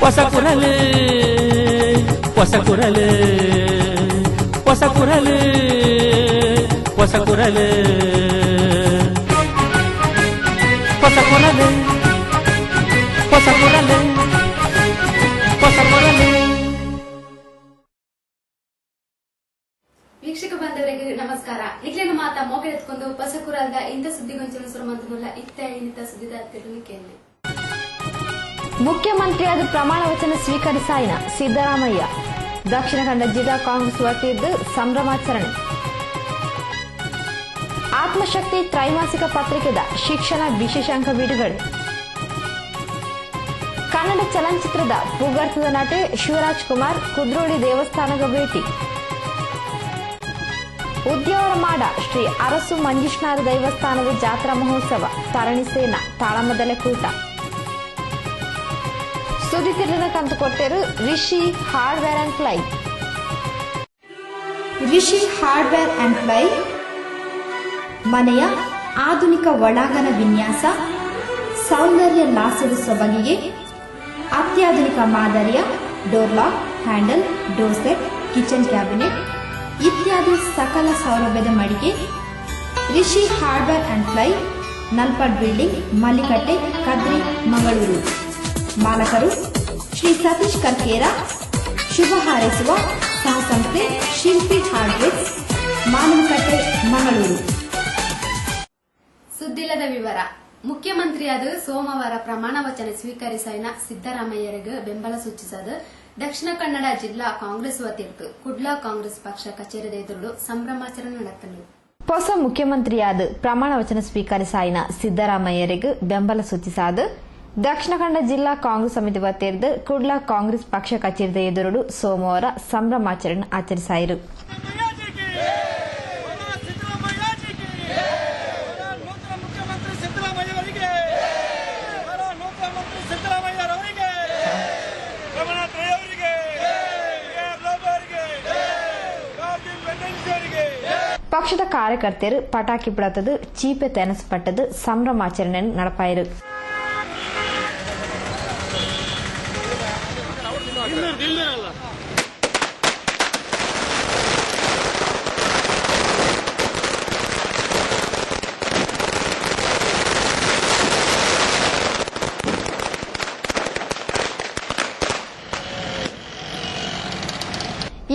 ಹೊಸಕುರಲು ಹೊಸಕುರಲು ಹೊಸಕುರಲು ಹೊಸಕುರಲು ಹೊಸಕುರಲು ಹೊಸಕುರಲು ಹೊಸಕುರಲು. ವೀಕ್ಷಕ ಬಾಂಧವರಿಗೆ ನಮಸ್ಕಾರ. ನಿಖಿಲನ ಮಾತಾ ಮೋಕೆಳೆದುಕೊಂಡು ಹೊಸಕುರಲ್ದ ಇಂಥ ಸುದ್ದಿಗೊಂಚಲು ಸುರಮಂತನುಳ್ಳ ಇತ್ತ ಸುದ್ದಿದಾರರು ಕೇಳಿ. ಮುಖ್ಯಮಂತ್ರಿಯಾದ ಪ್ರಮಾಣ ವಚನ ಸ್ವೀಕರಿಸಾಯಿನ ಸಿದ್ದರಾಮಯ್ಯ ದಕ್ಷಿಣ ಕನ್ನಡ ಜಿಲ್ಲಾ ಕಾಂಗ್ರೆಸ್ ವತಿಯಿಂದ ಸಂಭ್ರಮಾಚರಣೆ. ಆತ್ಮಶಕ್ತಿ ತ್ರೈಮಾಸಿಕ ಪತ್ರಿಕೆದ ಶಿಕ್ಷಣ ವಿಶೇಷಾಂಕ ಬಿಡುಗಡೆ. ಕನ್ನಡ ಚಲನಚಿತ್ರದ ಭೂಗರ್ಭದ ನಟ ಶಿವರಾಜ್ ಕುಮಾರ್ ಕುದ್ರೋಳಿ ದೇವಸ್ಥಾನದ ಭೇಟಿ. ಉದ್ಯಾವರ ಮಾಡ ಶ್ರೀ ಅರಸು ಮಂಜುನಾಥ ದೇವಸ್ಥಾನದ ಜಾತ್ರಾ ಮಹೋತ್ಸವ ತರಣಿ ಸೇನಾ ತಾಳಮದಲೆ ಕೂಟ. ಸುದ್ದಿ ತಿರುಳಿನ ಕಂತು ಕೊಟ್ಟರು Rishi Hardware and Ply. Rishi Hardware and Ply ಮನೆಯ ಆಧುನಿಕ ಒಳಾಂಗಣ ವಿನ್ಯಾಸ, ಸೌಂದರ್ಯ ಲಾಸದ ಸೊಬಗಿಗೆ ಅತ್ಯಾಧುನಿಕ ಮಾದರಿಯ door lock, handle, door set, kitchen cabinet ಇತ್ಯಾದಿ ಸಕಲ ಸೌಲಭ್ಯದ ಮಳಿಗೆ Rishi Hardware and Ply, Nalpad Building, Mallikatte, Kadri, Mangaluru. ಮಾಲಕರು ಶ್ರೀ ಸತೀಶ್ ಕರ್ಕೇರ. ಶುಭ ಹಾರೈಸುವ ಸಹಸಂಸ್ಥೆ ಶಿಲ್ಪಿ ಹಾರ್ಡ್ವೇರ್, ಮಾನವಕಟ್ಟೆ, ಮಂಗಳೂರು. ಸುದ್ದಿಲದ ವಿವರ. ಮುಖ್ಯಮಂತ್ರಿಯಾದ ಸೋಮವಾರ ಪ್ರಮಾಣ ವಚನ ಸ್ವೀಕರಿಸಿದ ಸಿದ್ದರಾಮಯ್ಯರಿಗೆ ಬೆಂಬಲ ಸೂಚಿಸಿದ ದಕ್ಷಿಣ ಕನ್ನಡ ಜಿಲ್ಲಾ ಕಾಂಗ್ರೆಸ್ ವತಿಯಿಂದ ಕುಡ್ಲ ಕಾಂಗ್ರೆಸ್ ಪಕ್ಷ ಕಚೇರಿದ ಎದುರು ಸಂಭ್ರಮಾಚರಣೆ ನಡೆಸಲು. ಹೊಸ ಮುಖ್ಯಮಂತ್ರಿಯಾದ ಪ್ರಮಾಣ ವಚನ ಸ್ವೀಕರಿಸಾಯಿನ ಸಿದ್ದರಾಮಯ್ಯರಿಗೆ ಬೆಂಬಲ ಸೂಚಿಸಾದ ದಕ್ಷಿಣ ಕನ್ನಡ ಜಿಲ್ಲಾ ಕಾಂಗ್ರೆಸ್ ಸಮಿತಿ ವತಿಯಿಂದ ಕುಡ್ಲ ಕಾಂಗ್ರೆಸ್ ಪಕ್ಷ ಕಚೇರಿದ ಎದುರು ಸೋಮವಾರ ಸಂಭ್ರಮಾಚರಣೆ ಆಚರಿಸಿದರು. ಪಕ್ಷದ ಕಾರ್ಯಕರ್ತರು ಪಟಾಕಿ ಬಿಡತದು, ಚೀಪೆ ತೆನಸಪಟ್ಟದು ಸಂಭ್ರಮಾಚರಣೆಯನ್ನು ನಡೆಪಾಯಿರು.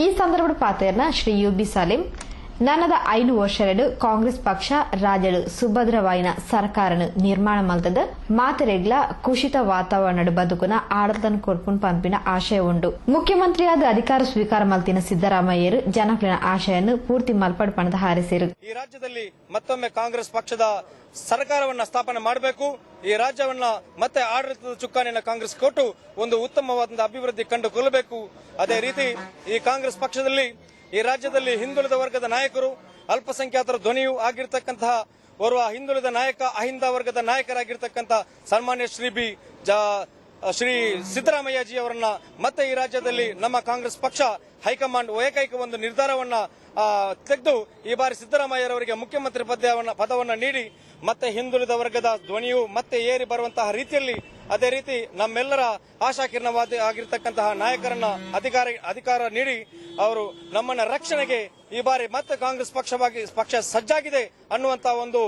ಈ ಸಂದರ್ಭದ ಪಾತೆರ್ನ ಶ್ರೀ ಯುಬಿ ಸಲೀಂ ನನ್ನದ 5 ವರ್ಷರೆಡು ಕಾಂಗ್ರೆಸ್ ಪಕ್ಷ ರಾಜ್ಯಡು ಸುಭದ್ರವಾಯಿನ ಸರ್ಕಾರನು ನಿರ್ಮಾಣ ಮಲ್ತದ ಮಾತೆರೆಗ್ಲ ಕುಶಿತ ವಾತಾವರಣ ಬದುಕುನ ಆಡಳಿತ ಕೊರ್ಪುನ್ ಪಂಪಿನ ಆಶಯ ಉಂಡು. ಮುಖ್ಯಮಂತ್ರಿಯಾದ ಅಧಿಕಾರ ಸ್ವೀಕಾರ ಮಲ್ತಿನ ಸಿದ್ದರಾಮಯ್ಯರು ಜನಕಲಿನ ಆಶಯನ್ನು ಪೂರ್ತಿ ಮಲ್ಪಡು ಪಣದ ಹಾರಿಸಿರು. ಈ ರಾಜ್ಯದಲ್ಲಿ ಮತ್ತೊಮ್ಮೆ ಕಾಂಗ್ರೆಸ್ ಪಕ್ಷದ ಸರ್ಕಾರವನ್ನ ಸ್ಥಾಪನೆ ಮಾಡಬೇಕು. ಈ ರಾಜ್ಯವನ್ನ ಮತ್ತೆ ಆಡಳಿತದ ಚುಕ್ಕಾಣಿಯನ್ನು ಕಾಂಗ್ರೆಸ್ ಕೊಟ್ಟು ಒಂದು ಉತ್ತಮವಾದ ಅಭಿವೃದ್ಧಿ ಕಂಡುಕೊಳ್ಳಬೇಕು. ಅದೇ ರೀತಿ ಈ ಕಾಂಗ್ರೆಸ್ ಪಕ್ಷದಲ್ಲಿ ಈ ರಾಜ್ಯದಲ್ಲಿ ಹಿಂದುಳಿದ ವರ್ಗದ ನಾಯಕರು, ಅಲ್ಪಸಂಖ್ಯಾತರ ಧ್ವನಿಯೂ ಆಗಿರತಕ್ಕಂತಹ ಓರ್ವ ಹಿಂದುಳಿದ ನಾಯಕ, ಅಹಿಂದ ವರ್ಗದ ನಾಯಕರಾಗಿರ್ತಕ್ಕಂಥ ಸನ್ಮಾನ್ಯ ಶ್ರೀ ಸಿದ್ದರಾಮಯ್ಯಜಿ ಅವರನ್ನ ಮತ್ತೆ ಈ ರಾಜ್ಯದಲ್ಲಿ ನಮ್ಮ ಕಾಂಗ್ರೆಸ್ ಪಕ್ಷ ಹೈಕಮಾಂಡ್ ಏಕೈಕ ಒಂದು ನಿರ್ಧಾರವನ್ನ ತೆಗೆದು ಈ ಬಾರಿ ಸಿದ್ದರಾಮಯ್ಯರವರಿಗೆ ಮುಖ್ಯಮಂತ್ರಿ ಪದವನ್ನು ನೀಡಿ ಮತ್ತೆ ಹಿಂದುಳಿದ ವರ್ಗದ ಧ್ವನಿಯು ಮತ್ತೆ ಏರಿ ಬರುವಂತಹ ರೀತಿಯಲ್ಲಿ, ಅದೇ ರೀತಿ ನಮ್ಮೆಲ್ಲರ ಆಶಾಕಿರಣವಾದ ಆಗಿರ್ತಕ್ಕಂತಹ ನಾಯಕರನ್ನ ಅಧಿಕಾರ ನೀಡಿ ಅವರು ನಮ್ಮನ್ನ ರಕ್ಷಣೆಗೆ ಈ ಬಾರಿ ಮತ್ತೆ ಕಾಂಗ್ರೆಸ್ ಪಕ್ಷ ಸಜ್ಜಾಗಿದೆ ಅನ್ನುವಂತಹ ಒಂದು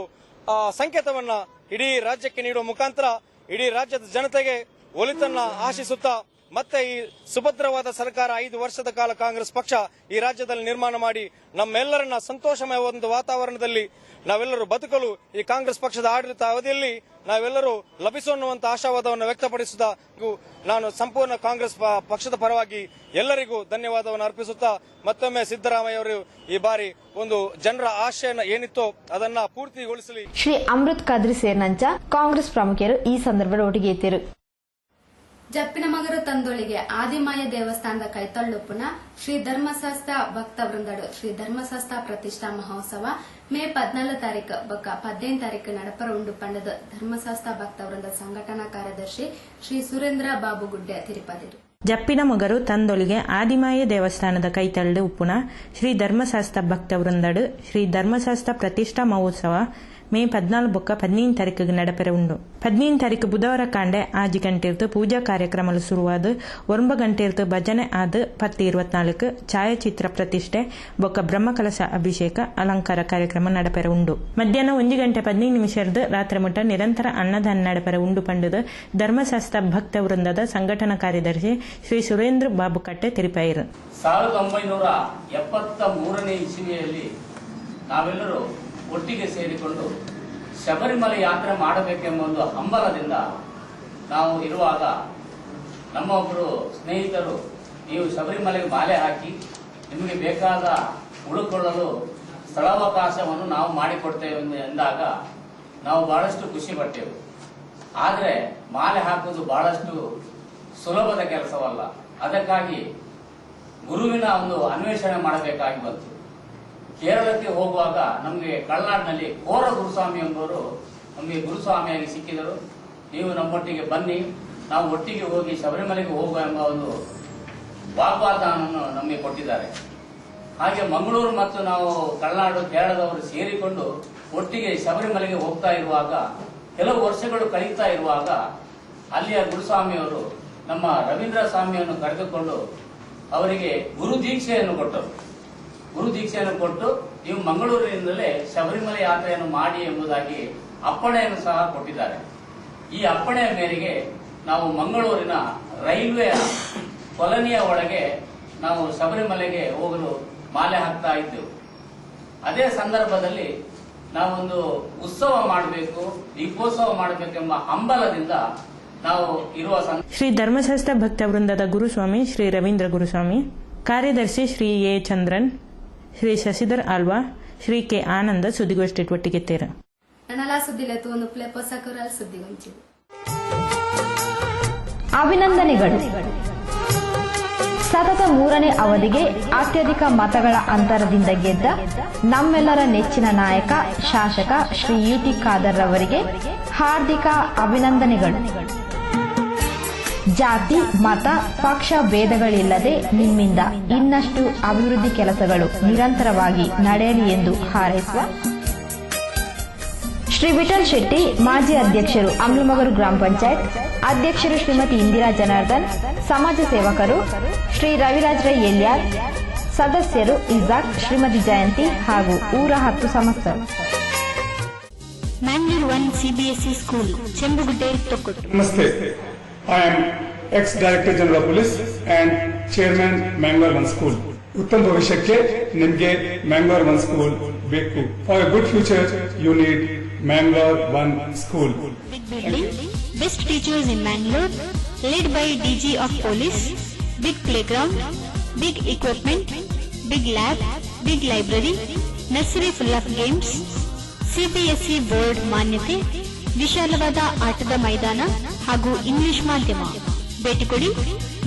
ಸಂಕೇತವನ್ನ ಇಡೀ ರಾಜ್ಯಕ್ಕೆ ನೀಡುವ ಮುಖಾಂತರ ಇಡೀ ರಾಜ್ಯದ ಜನತೆಗೆ ಒಳಿತನ್ನ ಆಶಿಸುತ್ತಾ ಮತ್ತೆ ಈ ಸುಭದ್ರವಾದ ಸರ್ಕಾರ 5 ವರ್ಷದ ಕಾಲ ಕಾಂಗ್ರೆಸ್ ಪಕ್ಷ ಈ ರಾಜ್ಯದಲ್ಲಿ ನಿರ್ಮಾಣ ಮಾಡಿ ನಮ್ಮೆಲ್ಲರನ್ನ ಸಂತೋಷಮಯ ಒಂದು ವಾತಾವರಣದಲ್ಲಿ ನಾವೆಲ್ಲರೂ ಬದುಕಲು ಈ ಕಾಂಗ್ರೆಸ್ ಪಕ್ಷದ ಆಡಳಿತ ಅವಧಿಯಲ್ಲಿ ನಾವೆಲ್ಲರೂ ಲಭಿಸುವಂತ ಆಶಾವಾದವನ್ನು ವ್ಯಕ್ತಪಡಿಸುತ್ತಾ ನಾನು ಸಂಪೂರ್ಣ ಕಾಂಗ್ರೆಸ್ ಪಕ್ಷದ ಪರವಾಗಿ ಎಲ್ಲರಿಗೂ ಧನ್ಯವಾದವನ್ನು ಅರ್ಪಿಸುತ್ತಾ ಮತ್ತೊಮ್ಮೆ ಸಿದ್ದರಾಮಯ್ಯ ಅವರು ಈ ಬಾರಿ ಒಂದು ಜನರ ಆಶಯ ಏನಿತ್ತೋ ಅದನ್ನ ಪೂರ್ತಿಗೊಳಿಸಲಿ. ಶ್ರೀ ಅಮೃತ್ ಕದ್ರಿ ಸೇರಿನಂಚ ಕಾಂಗ್ರೆಸ್ ಪ್ರಮುಖರು ಈ ಸಂದರ್ಭದಲ್ಲಿ ಒಟ್ಟಿಗೆ ಇದ್ದರು. ಜಪ್ಪಿನಮಗರು ತಂದೊಳಿಗೆ ಆದಿಮಾಯ ದೇವಸ್ಥಾನದ ಕೈತಳ್ಳುಪ್ಪುನ ಶ್ರೀ ಧರ್ಮಶಾಸ್ತ್ರ ಭಕ್ತ ವೃಂದಡು ಶ್ರೀ ಧರ್ಮಶಾಸ್ತ್ರ ಪ್ರತಿಷ್ಠಾ ಮಹೋತ್ಸವ ಮೇ 14 ತಾರೀಕು ಬೊಕ್ಕ 15 ತಾರೀಕು ನಡಪರ ಉಂಡು ಪಂಡದ ಧರ್ಮಶಾಸ್ತ್ರ ಭಕ್ತ ವೃಂದ ಸಂಘಟನಾ ಕಾರ್ಯದರ್ಶಿ ಶ್ರೀ ಸುರೇಂದ್ರ ಬಾಬು ಗುಡ್ಡೆ ತಿರುಪದಿರು. ಜಪ್ಪಿನ ಮೊಗರು ತಂದೊಲಿಗೆ ಆದಿಮಾಯ ದೇವಸ್ಥಾನದ ಕೈತಳ್ಳು ಉಪ್ಪುನ ಶ್ರೀ ಧರ್ಮಶಾಸ್ತ್ರ ಭಕ್ತ ವೃಂದಡು ಶ್ರೀ ಧರ್ಮಶಾಸ್ತ್ರ ಪ್ರತಿಷ್ಠಾ ಮಹೋತ್ಸವ ಮೇ 14 ಬೊಕ್ಕ 15 ತಾರೀಕಿಗೆ ನಡಪೆರೆ ಉಂಡು. 15 ತಾರೀಕು ಬುಧವಾರ ಕಾಂಡೆ 6 ಗಂಟೆ ಇರ್ತು ಪೂಜಾ ಕಾರ್ಯಕ್ರಮಗಳು ಶುರುವಾದ 9 ಗಂಟೆ ಇರ್ತು ಭಜನೆ ಆದ 10:24 ಛಾಯಾಚಿತ್ರ ಪ್ರತಿಷ್ಠೆ ಬೊಕ್ಕ ಬ್ರಹ್ಮಕಲಶ ಅಭಿಷೇಕ ಅಲಂಕಾರ ಕಾರ್ಯಕ್ರಮ ನಡಪೆರೆ ಉಂಡು. ಮಧ್ಯಾಹ್ನ 1 ಗಂಟೆ 15 ನಿಮಿಷ ಇರ್ದು ರಾತ್ರಿ ಮುಟ್ಟ ನಿರಂತರ ಅನ್ನದಾನ ನಡಪೆರೆ ಉಂಡು ಪಂಡದ ಧರ್ಮಶಾಸ್ತ್ರ ಭಕ್ತ ವೃಂದದ ಸಂಘಟನಾ ಕಾರ್ಯದರ್ಶಿ ಶ್ರೀ ಸುರೇಂದ್ರ ಬಾಬು ಕಟ್ಟೆ ತಿರುಪಾಯಿರು. 1973ನೇ ಇಸವಿಯಲ್ಲಿ ನಾವೆಲ್ಲರೂ ಒಟ್ಟಿಗೆ ಸೇರಿಕೊಂಡು ಶಬರಿಮಲೆ ಯಾತ್ರೆ ಮಾಡಬೇಕೆಂಬ ಒಂದು ಹಂಬಲದಿಂದ ನಾವು ಇರುವಾಗ ನಮ್ಮ ಒಬ್ಬರು ಸ್ನೇಹಿತರು, ನೀವು ಶಬರಿಮಲೆಗೆ ಮಾಲೆ ಹಾಕಿ ನಿಮಗೆ ಬೇಕಾದ ಉಳಿಕೊಳ್ಳಲು ಸ್ಥಳಾವಕಾಶವನ್ನು ನಾವು ಮಾಡಿಕೊಡ್ತೇವೆ ಎಂದಾಗ ನಾವು ಬಹಳಷ್ಟು ಖುಷಿ ಪಟ್ಟೆವು. ಆದರೆ ಮಾಲೆ ಹಾಕುವುದು ಬಹಳಷ್ಟು ಸುಲಭದ ಕೆಲಸವಲ್ಲ. ಅದಕ್ಕಾಗಿ ಗುರುವಿನ ಒಂದು ಅನ್ವೇಷಣೆ ಮಾಡಬೇಕಾಗಿ ಬಂತು. ಕೇರಳಕ್ಕೆ ಹೋಗುವಾಗ ನಮಗೆ ಕಳ್ನಾಡಿನಲ್ಲಿ ಕೋರ ಗುರುಸ್ವಾಮಿ ಎಂಬುವರು ನಮಗೆ ಗುರುಸ್ವಾಮಿಯಾಗಿ ಸಿಕ್ಕಿದರು. ನೀವು ನಮ್ಮೊಟ್ಟಿಗೆ ಬನ್ನಿ, ನಾವು ಒಟ್ಟಿಗೆ ಹೋಗಿ ಶಬರಿಮಲೆಗೆ ಹೋಗುವ ಎಂಬ ಒಂದು ವಾಗ್ವಾದವನ್ನು ನಮಗೆ ಕೊಟ್ಟಿದ್ದಾರೆ. ಹಾಗೆ ಮಂಗಳೂರು ಮತ್ತು ನಾವು ಕಳ್ನಾಡು ಕೇರಳದವರು ಸೇರಿಕೊಂಡು ಒಟ್ಟಿಗೆ ಶಬರಿಮಲೆಗೆ ಹೋಗ್ತಾ ಇರುವಾಗ, ಕೆಲವು ವರ್ಷಗಳು ಕಳೀತಾ ಇರುವಾಗ ಅಲ್ಲಿಯ ಗುರುಸ್ವಾಮಿಯವರು ನಮ್ಮ ರವೀಂದ್ರ ಸ್ವಾಮಿಯನ್ನು ಕರೆದುಕೊಂಡು ಅವರಿಗೆ ಗುರು ದೀಕ್ಷೆಯನ್ನು ಕೊಟ್ಟರು. ಗುರು ದೀಕ್ಷೆಯನ್ನು ಕೊಟ್ಟು ನೀವು ಮಂಗಳೂರಿನಿಂದಲೇ ಶಬರಿಮಲೆ ಯಾತ್ರೆಯನ್ನು ಮಾಡಿ ಎಂಬುದಾಗಿ ಅಪ್ಪಣೆಯನ್ನು ಸಹ ಕೊಟ್ಟಿದ್ದಾರೆ. ಈ ಅಪ್ಪಣೆಯ ಮೇರೆಗೆ ನಾವು ಮಂಗಳೂರಿನ ರೈಲ್ವೆ ಕೊಲನಿಯ ಒಳಗೆ ನಾವು ಶಬರಿಮಲೆಗೆ ಹೋಗಲು ಮಾಲೆ ಹಾಕ್ತಾ ಇದ್ದೆವು. ಅದೇ ಸಂದರ್ಭದಲ್ಲಿ ನಾವೊಂದು ಉತ್ಸವ ಮಾಡಬೇಕು, ದೀಪೋತ್ಸವ ಮಾಡಬೇಕೆಂಬ ಹಂಬಲದಿಂದ ನಾವು ಇರುವ ಶ್ರೀ ಧರ್ಮಶಾಸ್ತ್ರ ಭಕ್ತ ವೃಂದದ ಗುರುಸ್ವಾಮಿ ಶ್ರೀ ರವೀಂದ್ರ ಗುರುಸ್ವಾಮಿ, ಕಾರ್ಯದರ್ಶಿ ಶ್ರೀ ಎ ಚಂದ್ರನ್, ಶ್ರೀ ಶಶಿಧರ್ ಆಳ್ವಾ, ಶ್ರೀ ಕೆ ಆನಂದ ಸುದ್ದಿಗೋಷ್ಠಿ ಒಟ್ಟಿಗೆತ್ತೇರು. ಅಭಿನಂದನೆಗಳು. ಸತತ 3ನೇ ಅವಧಿಗೆ ಅತ್ಯಧಿಕ ಮತಗಳ ಅಂತರದಿಂದ ಗೆದ್ದ ನಮ್ಮೆಲ್ಲರ ನೆಚ್ಚಿನ ನಾಯಕ ಶಾಸಕ ಶ್ರೀ ಯುಟಿ ಖಾದರ್ ರವರಿಗೆ ಹಾರ್ದಿಕ ಅಭಿನಂದನೆಗಳು. ಜಾತಿ, ಮತ, ಪಕ್ಷ ಭೇದಗಳಿಲ್ಲದೆ ನಿಮ್ಮಿಂದ ಇನ್ನಷ್ಟು ಅಭಿವೃದ್ಧಿ ಕೆಲಸಗಳು ನಿರಂತರವಾಗಿ ನಡೆಯಲಿ ಎಂದು ಹಾರೈಸುವ ಶ್ರೀ ವಿಠಲ್ ಶೆಟ್ಟಿ, ಮಾಜಿ ಅಧ್ಯಕ್ಷರು ಅಮ್ಲಮಗರು ಗ್ರಾಮ ಪಂಚಾಯತ್, ಅಧ್ಯಕ್ಷರು ಶ್ರೀಮತಿ ಇಂದಿರಾ ಜನಾರ್ದನ್, ಸಮಾಜ ಸೇವಕರು ಶ್ರೀ ರವಿರಾಜ್ ರೈ ಎಲ್ಯಾರ್, ಸದಸ್ಯರು ಇಜಾಕ್, ಶ್ರೀಮತಿ ಜಯಂತಿ ಹಾಗೂ ಊರ 10 ಸಮಸ್ತರು. Mangalore 1 CBSE School, Chembugudde, Tokkottu. Namaste. I am ex-Director General of Police and Chairman Mangalore 1 School. ಉತ್ತಮ ಭವಿಷ್ಯಕ್ಕೆ ನಿಮಗೆ Mangalore 1 School ಬೇಕು. For a good future, you need Mangalore 1 School. Big building, best teachers in Mangalore, led by DG of Police, big playground, big equipment, big lab, big library, nursery full of games, CBSE board ಮಾನ್ಯತೆ, ವಿಶಾಲವಾದ ಆಟದ ಮೈದಾನ ಹಾಗೂ English ಮಾಧ್ಯಮ. ಭೇಟಿ ಕೊಡಿ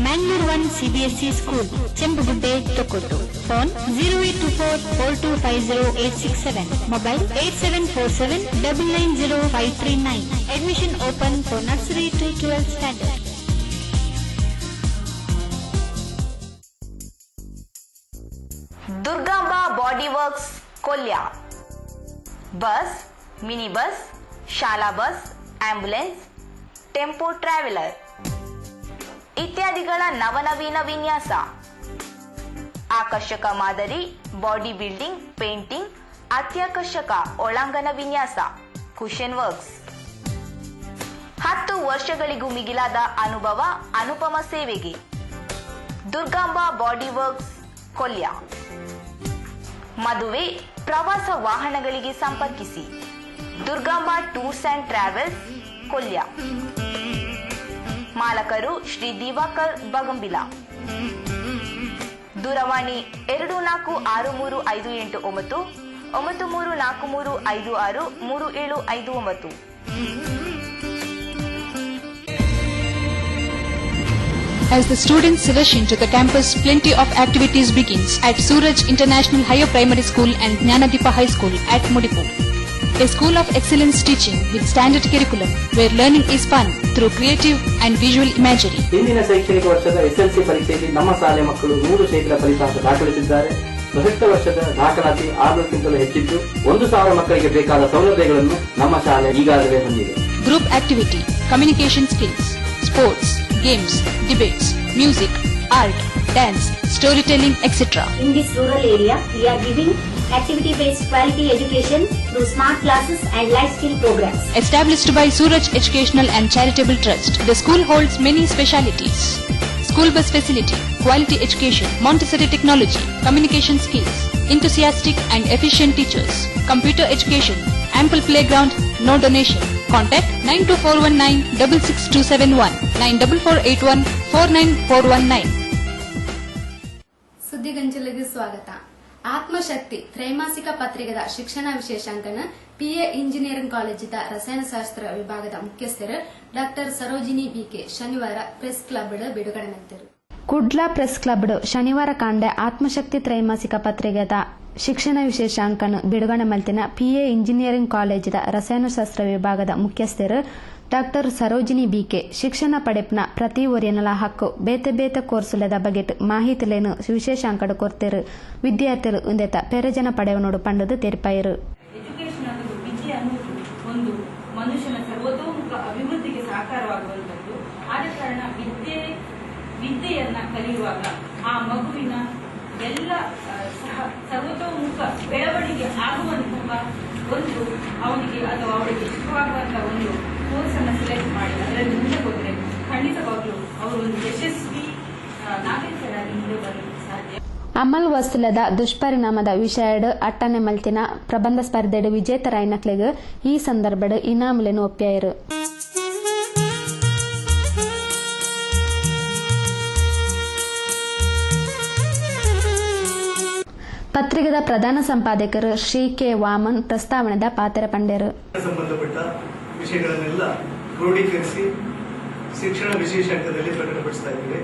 Mangalore 1 CBSE school, Chembugudde, Thokkottu. Phone 082422508667, mobile 8747990539. Admission open for nursery to 12th standard. Durgamba body works Kolya. Bus, mini bus, ಶಾಲಾ bus, ambulance, tempo traveller ಇತ್ಯಾದಿಗಳ ನವನವೀನ ವಿನ್ಯಾಸ, ಆಕರ್ಷಕ ಮಾದರಿ, ಬಾಡಿ ಬಿಲ್ಡಿಂಗ್, ಪೇಂಟಿಂಗ್, ಅತ್ಯಾಕರ್ಷಕ ಒಳಾಂಗಣ ವಿನ್ಯಾಸ, ಕುಶನ್ ವರ್ಕ್ಸ್. 10 ವರ್ಷಗಳಿಗೂ ಮಿಗಿಲಾದ ಅನುಭವ, ಅನುಪಮ ಸೇವೆಗೆ ದುರ್ಗಾಂಬ ಬಾಡಿ ವರ್ಕ್ಸ್ ಕೊಲ್ಯ. ಮದುವೆ, ಪ್ರವಾಸ ವಾಹನಗಳಿಗೆ ಸಂಪರ್ಕಿಸಿ Durgamba Tours and Travels, Kolya. ಮಾಲಕರು ಶ್ರೀ ದಿವಾಕರ್ ಬಗಂಬಿಲ. ದೂರವಾಣಿ 246358 9343563759. As the students rush into the campus, plenty of activities begins at Suraj International Higher Primary School and Jnanadeepa High School at Mudipu. a school of excellence teaching with standard curriculum where learning is fun through creative and visual imagery. ಹಿಂದಿನ ಶೈಕ್ಷಣಿಕ ವರ್ಷದ SLC ಪರೀಕ್ಷೆಯಲ್ಲಿ ನಮ್ಮ ಶಾಲೆ ಮಕ್ಕಳು 100% ಫಲಿತಾಂಶ ದಾಖಲಿಸಿದ್ದಾರೆ. ಪ್ರಸಕ್ತ ವರ್ಷದ ದಾಖಲಾತಿ 600ಕ್ಕಿಂತಲೂ ಹೆಚ್ಚಿದ್ದು 1,000 ಮಕ್ಕಳಿಗೆ ಬೇಕಾದ ಸೌಲಭ್ಯಗಳನ್ನು ನಮ್ಮ ಶಾಲೆ ಈಗಾಗಲೇ ಹೊಂದಿದೆ. Group activity, communication skills, sports, games, debates, music, art, dance, storytelling, etc. In this rural area, we are giving activity-based quality education through smart classes and life skill programs. Established by Suraj Educational and Charitable Trust, the school holds many specialities. School bus facility, quality education, Montessori technology, communication skills, enthusiastic and efficient teachers, computer education, ample playground, no donation. Contact 92419 66271 94481 49419. ಸುದ್ದಿಗಂಜಲಿಗೆ ಸ್ವಾಗತ. ಆತ್ಮಶಕ್ತಿ ತ್ರೈಮಾಸಿಕ ಪತ್ರಿಕೆದ ಶಿಕ್ಷಣ ವಿಶೇಷಾಂಕನ PA engineering ಕಾಲೇಜಿದ ರಸಾಯನಶಾಸ್ತ್ರ ವಿಭಾಗದ ಮುಖ್ಯಸ್ಥರು doctor Sarojini BK ಶನಿವಾರ press club ಬಿಡುಗಡೆ ಮಾಡಿದರು. Kudla press club ಶನಿವಾರ ಕಾಂಡೆ ಆತ್ಮಶಕ್ತಿ ತ್ರೈಮಾಸಿಕ ಪತ್ರಿಕೆದ ಶಿಕ್ಷಣ ವಿಶೇಷಾಂಕನು ಬಿಡುಗಡೆ ಮಲ್ತಿನ PA ಇಂಜಿನಿಯರಿಂಗ್ ಕಾಲೇಜಿದ ರಸಾಯನಶಾಸ್ತ್ರ ವಿಭಾಗದ ಮುಖ್ಯಸ್ಥರು ಡಾಕ್ಟರ್ ಸರೋಜಿನಿ BK ಶಿಕ್ಷಣ ಪಡೆಪ್ನ ಪ್ರತಿ ಒರಿಯನಲ ಹಕ್ಕು ಬೇತೆ ಬೇತೆ ಕೋರ್ಸುಲದ ಬಗೆಟ್ ಮಾಹಿತಿಲೇನು ವಿಶೇಷಾಂಕಡು ಕೊರ್ತರು ವಿದ್ಯಾರ್ಥಿಗಳು ಉಂದೆತ ಪೆರಜನ ಪಡೆಯವನೋಡು ಪಂಡದು ತೆರಿಪಾಯರು. ಎಜುಕೇಶನ್ ಅನ್ನೋದು ವಿದ್ಯೆ ಅನ್ನೋದು ಒಂದು ಮನುಷ್ಯನ ಸರ್ವತೋಮುಖ ಅಭಿವೃದ್ಧಿಗೆ ಸಹಕಾರವಾಗುವಂಥದ್ದು. ಆದ ಕಾರಣ ವಿದ್ಯೆಯನ್ನ ಕಲಿಯುವಾಗ ಆ ಮಗುವಿನ ಎಲ್ಲ ಸರ್ವತೋಮುಖ ಬೆಳವಣಿಗೆ ಆಗುವಂತಹ ಒಂದು ಅವನಿಗೆ ಅಥವಾ ಅವಳಿಗೆ ಇಷ್ಟವಾಗುವಂತಹ ಒಂದು ಕೋರ್ಸ್ ಅನ್ನು ಸೆಲೆಕ್ಟ್ ಮಾಡಿ ಅದರಲ್ಲಿ ಮುಂದೆ ಹೋದರೆ ಖಂಡಿತವಾಗ್ಲೂ ಅವರು ಒಂದು ಯಶಸ್ವಿ ನಾಗರಿಕರಾಗಿ ಮುಂದೆ ಬರಲು ಸಾಧ್ಯ. ಅಮಲ್ ವಸ್ತುಲದ ದುಷ್ಪರಿಣಾಮದ ವಿಷಯಡು ಅಟ್ಟನೆ ಮಲ್ತಿನ ಪ್ರಬಂಧ ಸ್ಪರ್ಧೆಡು ವಿಜೇತರಾಯ್ನಕ್ಲೆಗ್ ಈ ಸಂದರ್ಭಡು ಇನಾಮುಲೆನು ಒಪ್ಪ್ಯಾಯರು. ಪತ್ರಿಕೆದ ಪ್ರಧಾನ ಸಂಪಾದಕರು ಶ್ರೀ ಕೆ ವಾಮನ್ ಪ್ರಸ್ತಾವನೆದ ಪಾತ್ರ ಪಂಡ್ಯರು. ಸಂಬಂಧಪಟ್ಟ ವಿಷಯಗಳನ್ನೆಲ್ಲ ಕ್ರೋಢೀಕರಿಸಿ ಶಿಕ್ಷಣ ವಿಶೇಷಾಂಕದಲ್ಲಿ ಪ್ರಕಟಪಡಿಸ್ತಾ ಇದ್ದೇವೆ.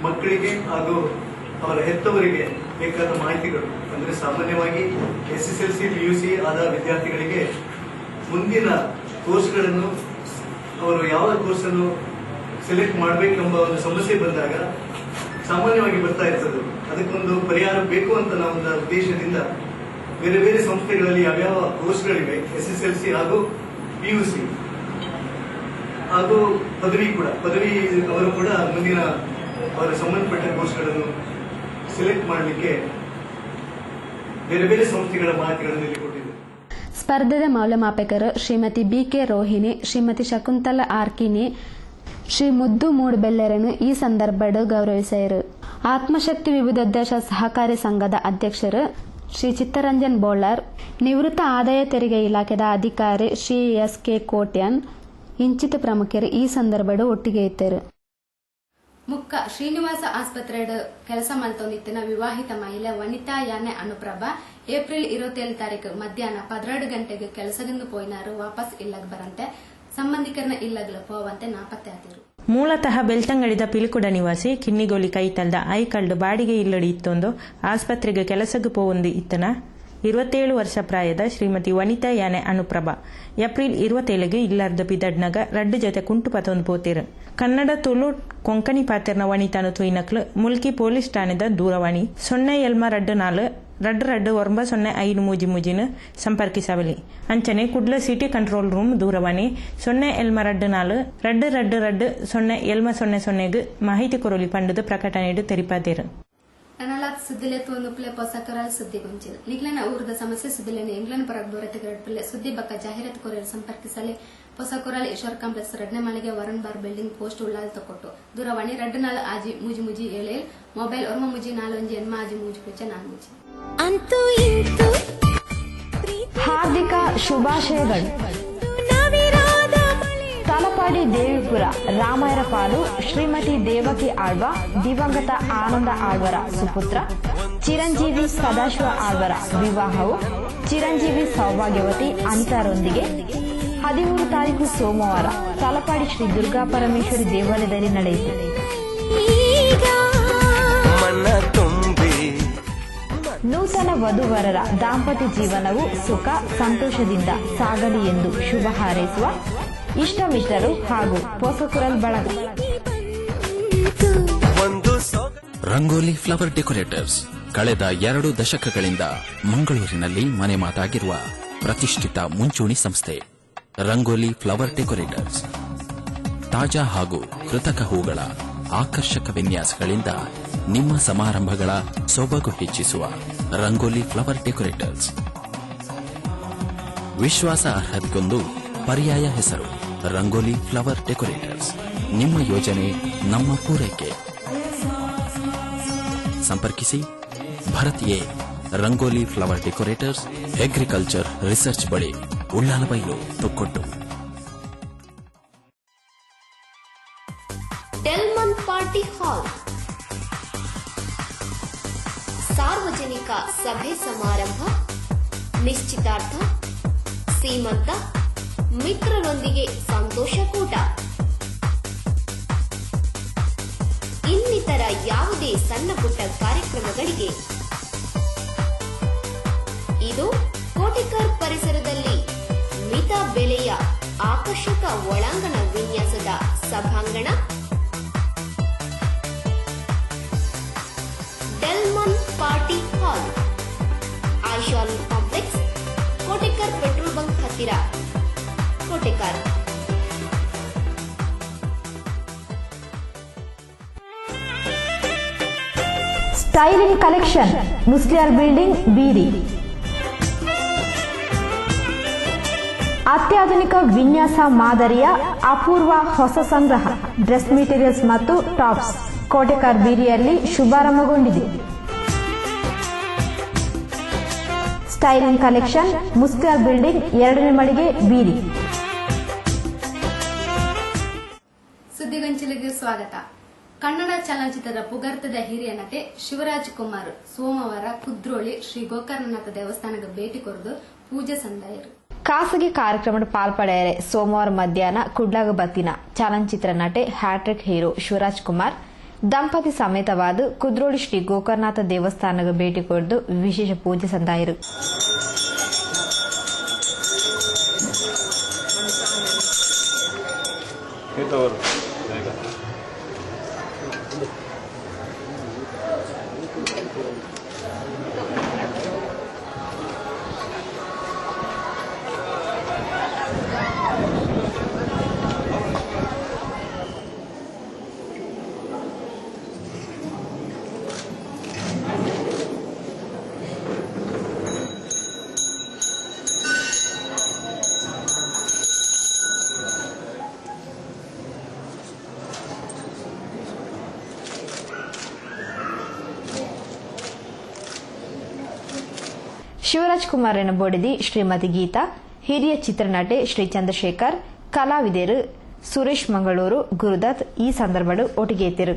ಮಕ್ಕಳಿಗೆ ಹಾಗೂ ಅವರ ಹೆತ್ತವರಿಗೆ ಬೇಕಾದ ಮಾಹಿತಿಗಳು ಅಂದರೆ ಸಾಮಾನ್ಯವಾಗಿ SSLC PUC ಆದ ವಿದ್ಯಾರ್ಥಿಗಳಿಗೆ ಮುಂದಿನ ಕೋರ್ಸ್ಗಳನ್ನು ಅವರು ಯಾವ ಕೋರ್ಸ್ ಅನ್ನು ಸೆಲೆಕ್ಟ್ ಮಾಡಬೇಕೆಂಬ ಒಂದು ಸಮಸ್ಯೆ ಬಂದಾಗ ಸಾಮಾನ್ಯವಾಗಿ ಬರ್ತಾ ಇರ್ತದೆ. ಅದಕ್ಕೊಂದು ಪರಿಹಾರ ಬೇಕು ಅಂತ ನಾವು ಒಂದು ಉದ್ದೇಶದಿಂದ ಬೇರೆ ಬೇರೆ ಸಂಸ್ಥೆಗಳಲ್ಲಿ ಯಾವ್ಯಾವ ಕೋರ್ಸ್ಗಳಿವೆ SSLC ಹಾಗೂ PUC ಹಾಗೂ ಪದವಿ ಅವರು ಕೂಡ ಮುಂದಿನ ಅವರ ಸಂಬಂಧಪಟ್ಟ ಕೋರ್ಸ್ಗಳನ್ನು ಸೆಲೆಕ್ಟ್ ಮಾಡಲಿಕ್ಕೆ ಬೇರೆ ಬೇರೆ ಸಂಸ್ಥೆಗಳ ಮಾಹಿತಿಗಳನ್ನು ಇಲ್ಲಿ ಕೊಟ್ಟಿದೆ. ಸ್ಪರ್ಧೆದ ಮೌಲ್ಯಮಾಪಕರು ಶ್ರೀಮತಿ BK ರೋಹಿಣಿ, ಶ್ರೀಮತಿ ಶಕುಂತಲಾ ಆರ್ಕಿನಿ, ಶ್ರೀ ಮುದ್ದು ಮೂಡ್ಬೆಲ್ಲೆರನ್ನು ಈ ಸಂದರ್ಭದ ಗೌರವಿಸಿದರು. ಆತ್ಮಶಕ್ತಿ ವಿವಿಧೋದ್ದೇಶ ಸಹಕಾರಿ ಸಂಘದ ಅಧ್ಯಕ್ಷರು ಶ್ರೀ ಚಿತ್ತರಂಜನ್ ಬೋಳರ್, ನಿವೃತ್ತ ಆದಾಯ ತೆರಿಗೆ ಇಲಾಖೆದ ಅಧಿಕಾರಿ ಶ್ರೀ SK ಕೋಟ್ಯಾನ್ ಇಂಚಿತ ಪ್ರಮುಖರು ಈ ಸಂದರ್ಭದ ಒಟ್ಟಿಗೆ ಇದ್ದರು. ಮುಕ್ಕ ಶ್ರೀನಿವಾಸ ಆಸ್ಪತ್ರೆಡ್ ಕೆಲಸ ಮಲ್ತೊಂದಿತ್ತಿನ ವಿವಾಹಿತ ಮಹಿಳೆ ವನಿತಾ ಯಾನೆ ಅನುಪ್ರಭಾ ಏಪ್ರಿಲ್ 27 ತಾರೀಕು ಮಧ್ಯಾಹ್ನ 12 ಗಂಟೆಗೆ ಕೆಲಸದಿಂದ ಪೋಯಿನಾರು ವಾಪಸ್ ಇಲ್ಲಗ್ ಬರಂತೆ ಸಂಬಂಧಿಕರನ್ನ ಇಲ್ಲಗ್ಲ ಪೋವಂತೆ ನಾಪತ್ತೆ ಆದರು. ಮೂಲತಃ ಬೆಳ್ತಂಗಡಿದ ಪಿಲಿಕುಡ ನಿವಾಸಿ ಕಿನ್ನಿಗೋಲಿ ಕೈತಲ್ದ ಐಕಲ್ಡು ಬಾಡಿಗೆ ಇಲ್ಲಡಿ ಇತ್ತೊಂದು ಆಸ್ಪತ್ರೆಗೆ ಕೆಲಸಕ್ಕೆ ಪೋವೊಂದು ಇತ್ತನ 27 ವರ್ಷ ಪ್ರಾಯದ ಶ್ರೀಮತಿ ವನಿತಾ ಯಾನೆ ಅನುಪ್ರಭಾ ಏಪ್ರಿಲ್ 27ಗೆ ಇಲ್ಲಾರ್ದ ಪಿದಡ್ನಗ ರಡ್ಡು ಜೊತೆ ಕುಂಟು ಪತೊಂದು ಪೋತಿರು. ಕನ್ನಡ ತುಳು ಕೊಂಕಣಿ ಪಾತೆರ್ನ ವನಿತಾನು ತುಯಿನಕ್ಲು ಮುಲ್ಕಿ ಪೊಲೀಸ್ ಠಾಣೆದ ದೂರವಾಣಿ 0 2 ಸಂಪರ್ಕಿಸವಲಿ. ಅಂಚನೆ ಕುಡ್ಲ ಸಿಟಿ ಕಂಟ್ರೋಲ್ ರೂಮ್ ದೂರವಾಣಿ 0 2 ಮಾಹಿತಿ ಕೊರಲಿ ಪಂಡದ ಪ್ರಕಟಣೆಡು ತೆರಿಪಾದೇರು. ಅನಲಾಗ್ ಸುದ್ದಿಲೆ ತೋಂದುಪ್ಲೆ ಪೊಸಕರಲ್ ಸುದ್ದಿ ಗುಂಚಿಲ್ ನಿಗ್ಲನ ಊರದ ಸಮಸ್ಯೆ ಸುದ್ದಿಲೆನೆ ಇಂಗ್ಲೆಂಡ್ ಪರಗ್ ದೊರೆತಿಗಡ್ಪಲ್ಲೆ ಸುದ್ದಿ ಬಕ್ಕ ಜಾಹೀರಾತು ಕೊರೆಯಲು ಸಂಪರ್ಕಿಸಲಿ. ಪೊಸಕೊರಲ್ ಈಶ್ವರ್ ಕಾಂಪ್ಲೆಕ್ಸ್ 2ನೇ ಮಳಿಗೆ ವರನ್ ಬಾರ್ ಬಿಲ್ಡಿಂಗ್ ಪೋಸ್ಟ್ ಉಳ್ಳಾಲ್ ತಕೊಟ್ಟು ದೂರವಾಣಿ 2 ಆಜಿ ಮೂಜಿ 7 ಮೊಬೈಲ್ 4 ಆಜಿ ಮೂಜಿ 4 ಹಾರ್ದಿಕ ಶುಭಾಶಯಗಳು. ತಲಪಾಡಿ ದೇವಿಪುರ ರಾಮಾಯರ ಪಾಲು ಶ್ರೀಮತಿ ದೇವಕಿ ಆಳ್ವ ದಿವಂಗತ ಆನಂದ ಆಳ್ವರ ಸುಪುತ್ರ ಚಿರಂಜೀವಿ ಸದಾಶಿವ ಆಳ್ವರ ವಿವಾಹವು ಚಿರಂಜೀವಿ ಸೌಭಾಗ್ಯವತಿ ಅನಿತಾರೊಂದಿಗೆ 13 ತಾರೀಕು ಸೋಮವಾರ ತಲಪಾಡಿ ಶ್ರೀ ದುರ್ಗಾ ಪರಮೇಶ್ವರಿ ದೇವಾಲಯದಲ್ಲಿ ನಡೆಯಿತು. ನೂತನ ವಧುವರರ ದಾಂಪತ್ಯ ಜೀವನವು ಸುಖ ಸಂತೋಷದಿಂದ ಸಾಗಲಿ ಎಂದು ಶುಭ ಹಾರೈಸುವ ಇಷ್ಟ ಮಿತ್ರರು ಹಾಗೂ ಪೋಷಕರಲ್ ಬಳಗ. ರಂಗೋಲಿ ಫ್ಲವರ್ ಡೆಕೋರೇಟರ್ಸ್ ಕಳೆದ 2 ದಶಕಗಳಿಂದ ಮಂಗಳೂರಿನಲ್ಲಿ ಮನೆ ಮಾತಾಗಿರುವ ಪ್ರತಿಷ್ಠಿತ ಮುಂಚೂಣಿ ಸಂಸ್ಥೆ. ರಂಗೋಲಿ ಫ್ಲವರ್ ಡೆಕೋರೇಟರ್ಸ್ ತಾಜಾ ಹಾಗೂ ಕೃತಕ ಹೂಗಳ ಆಕರ್ಷಕ ವಿನ್ಯಾಸಗಳಿಂದ ನಿಮ್ಮ ಸಮಾರಂಭಗಳ ಸೊಬಗು ಹೆಚ್ಚಿಸುವ ರಂಗೋಲಿ ಫ್ಲವರ್ ಡೆಕೋರೇಟರ್ಸ್. ವಿಶ್ವಾಸ ಅರ್ಹತೆಗೊಂದು ಪರ್ಯಾಯ ಹೆಸರು ರಂಗೋಲಿ ಫ್ಲವರ್ ಡೆಕೋರೇಟರ್ಸ್. ನಿಮ್ಮ ಯೋಜನೆ ನಮ್ಮ ಪೂರೈಕೆ. ಸಂಪರ್ಕಿಸಿ ಭಾರತೀಯ rangoli flower decorators, agriculture research ಬಳಿ, ಉಳ್ಳಾಲಬೈಲು, ತೊಕ್ಕೊಟ್ಟು. ಡೆಲ್ಮನ್ ಪಾರ್ಟಿ ಹಾಲ್ ಸಾರ್ವಜನಿಕ ಸಭೆ ಸಮಾರಂಭ, ನಿಶ್ಚಿತಾರ್ಥ, ಸೀಮಂತ, ಮಿತ್ರರೊಂದಿಗೆ ಸಂತೋಷಕೂಟ, ಇನ್ನಿತರ ಯಾವುದೇ ಸಣ್ಣ ಪುಟ್ಟ ಕಾರ್ಯಕ್ರಮಗಳಿಗೆ ಇದು ಕೋಟೆಕರ್ ಪರಿಸರದಲ್ಲಿ ಮಿತ ಬೆಲೆಯ ಆಕರ್ಷಕ ಒಳಾಂಗಣ ವಿನ್ಯಾಸದ ಸಭಾಂಗಣ. ಡೆಲ್ಮನ್ ಪಾರ್ಟಿ ಹಾಲ್, ಆಶಾನ್ ಕಾಂಪ್ಲೆಕ್ಸ್, ಕೋಟೆಕರ್ ಪೆಟ್ರೋಲ್ ಬಂಕ್ ಹತ್ತಿರ, Kotekar. Styling Collection, Musliyar Building, Beeri. ಅತ್ಯಾಧುನಿಕ ವಿನ್ಯಾಸ ಮಾದರಿಯ ಅಪೂರ್ವ ಹೊಸ ಸಂಗ್ರಹ ಡ್ರೆಸ್ ಮೆಟೀರಿಯಲ್ಸ್ ಮತ್ತು ಟಾಪ್ಸ್ ಕೋಟೆಕರ್ ಬೀರಿಯಲ್ಲಿ ಶುಭಾರಂಭಗೊಂಡಿದೆ. ಸ್ಟೈಲಿಂಗ್ ಕಲೆಕ್ಷನ್, ಮುಸ್ಲಿಯಾರ್ ಬಿಲ್ಡಿಂಗ್, 2ನೇ ಮಳಿಗೆ, ಬೀರಿ. ಸುದ್ದಿಗೊಂಚಲಿಗೆ ಸ್ವಾಗತ. ಕನ್ನಡ ಚಲನಚಿತ್ರದ ಪುಗರ್ತದ ಹಿರಿಯ ನಟಿ ಶಿವರಾಜ್ ಕುಮಾರ್ ಸೋಮವಾರ ಕುದ್ರೋಳಿ ಶ್ರೀ ಗೋಕರ್ಣನಾಥ ದೇವಸ್ಥಾನಕ್ಕೆ ಭೇಟಿ ಕೊರದು ಪೂಜೆ ಸಂದಾಯರು. ಖಾಸಗಿ ಕಾರ್ಯಕ್ರಮದ ಪಾಲ್ಪಡೆಯರೆ ಸೋಮವಾರ ಮಧ್ಯಾಹ್ನ ಕುಡ್ಲಾಗ ಬತ್ತಿನ ಚಲನಚಿತ್ರ ನಟಿ ಹ್ಯಾಟ್ರಿಕ್ ಹೀರೋ ಶಿವರಾಜ್ ಕುಮಾರ್ ದಂಪತಿ ಸಮೇತವಾದ ಕುದ್ರೋಳಿ ಶ್ರೀ ಗೋಕರ್ಣನಾಥ ದೇವಸ್ಥಾನಕ್ಕೆ ಭೇಟಿ ಕೊರದು ವಿಶೇಷ ಪೂಜೆ ಸಂದಾಯರು. ಶಿವರಾಜ್ ಕುಮಾರನ ಬೋಡಿದಿ ಶ್ರೀಮತಿ ಗೀತಾ, ಹಿರಿಯ ಚಿತ್ರನಟಿ ಶ್ರೀ ಚಂದ್ರಶೇಖರ್, ಕಲಾವಿದರು ಸುರೇಶ್ ಮಂಗಳೂರು, ಗುರುದತ್ ಈ ಸಂದರ್ಭದ ಒಟ್ಟಿಗೆ ಎತ್ತಿರು.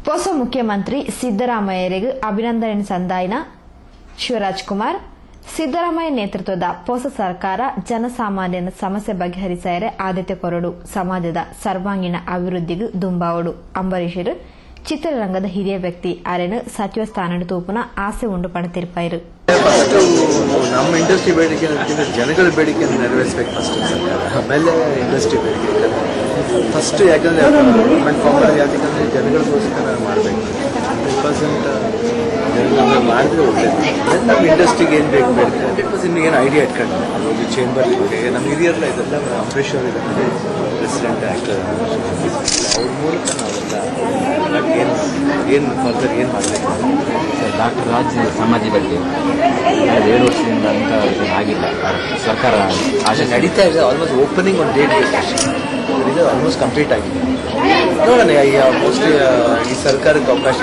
ಹೊಸ ಮುಖ್ಯಮಂತ್ರಿ ಸಿದ್ದರಾಮಯ್ಯರಿಗೆ ಅಭಿನಂದನೆ ಸಂದಾಯನ ಶಿವರಾಜ್ ಕುಮಾರ್ ಸಿದ್ದರಾಮಯ್ಯ ನೇತೃತ್ವದ ಹೊಸ ಸರ್ಕಾರ ಜನಸಾಮಾನ್ಯನ ಸಮಸ್ಯೆ ಬಗೆಹರಿಸಿದರೆ ಆದ್ಯತೆ ಕೊರಡು ಸಮಾಜದ ಸರ್ವಾಂಗೀಣ ಅಭಿವೃದ್ಧಿಗೂ ದುಂಬಾವಡು ಅಂಬರೀಷರು ಚಿತ್ರರಂಗದ ಹಿರಿಯ ವ್ಯಕ್ತಿ ಅರೆನು ಸಚಿವ ಸ್ಥಾನ ತೂಪುನ ಆಸೆ ಉಂಡು ಪಣತಿರ್ಪಾಯಿರು. ನಮ್ಮ ಇಂಡಸ್ಟ್ರಿ ಬೇಡಿಕೆ ಜನಗಳ ಬೇಡಿಕೆ ನೆರವೇರಿಸಬೇಕು ಫಸ್ಟ್ ಸರ್ಕಾರ, ಆಮೇಲೆ ಇಂಡಸ್ಟ್ರಿ ಬೇಡಿಕೆ. ಫಸ್ಟ್ ಯಾಕಂದ್ರೆ ಗೌರ್ಮೆಂಟ್ ಫಾರ್ಮರ್ ಯಾಕಂದ್ರೆ ಜನಗಳಿಗೋಸ್ಕರ ಮಾಡಬೇಕು. 100% ಜನಗಳು ಮಾಡಿದ್ರೆ ಒಳ್ಳೇದು. ನಮ್ಮ ಇಂಡಸ್ಟ್ರಿಗೆ ಏನು ಬೇಕು ಬೇಡಿಕೆ 100% ಏನು ಐಡಿಯಾ ಇಟ್ಕೊಂಡು ಒಂದು ಚೇಂಬರ್ ಬಗ್ಗೆ ನಮ್ಮ ಹಿರಿಯರೆಲ್ಲ ಇದೆಲ್ಲ ಅಂಬರೀಷ್ ಅವರು ಇದ್ದಾರೆ ಪ್ರೆಸಿಡೆಂಟ್ ಆ್ಯಕ್ಟರ್, ಅವ್ರ ಮೂಲಕ ನಾವೆಲ್ಲ ಏನು ಫರ್ದರ್ ಏನು ಮಾಡಬೇಕು. ಡಾಕ್ಟರ್ ರಾಜ್ ಸಮಾಧಿ ಬಗ್ಗೆ 7 ವರ್ಷದಿಂದ ಅಂತ ಆಗಿಲ್ಲ. ಸರ್ಕಾರ ಆಶೆ ನಡೀತಾ ಇದೆ. ಆಲ್ಮೋಸ್ಟ್ ಓಪನಿಂಗ್ ಒಂದು ಡೇಟ್ ಇದೆ, ಆಲ್ಮೋಸ್ಟ್ ಕಂಪ್ಲೀಟ್ ಆಗಿದೆ. ನೋಡೋಣ ಮೋಸ್ಟ್ಲಿ ಈ ಸರ್ಕಾರಕ್ಕೆ ಅವಕಾಶ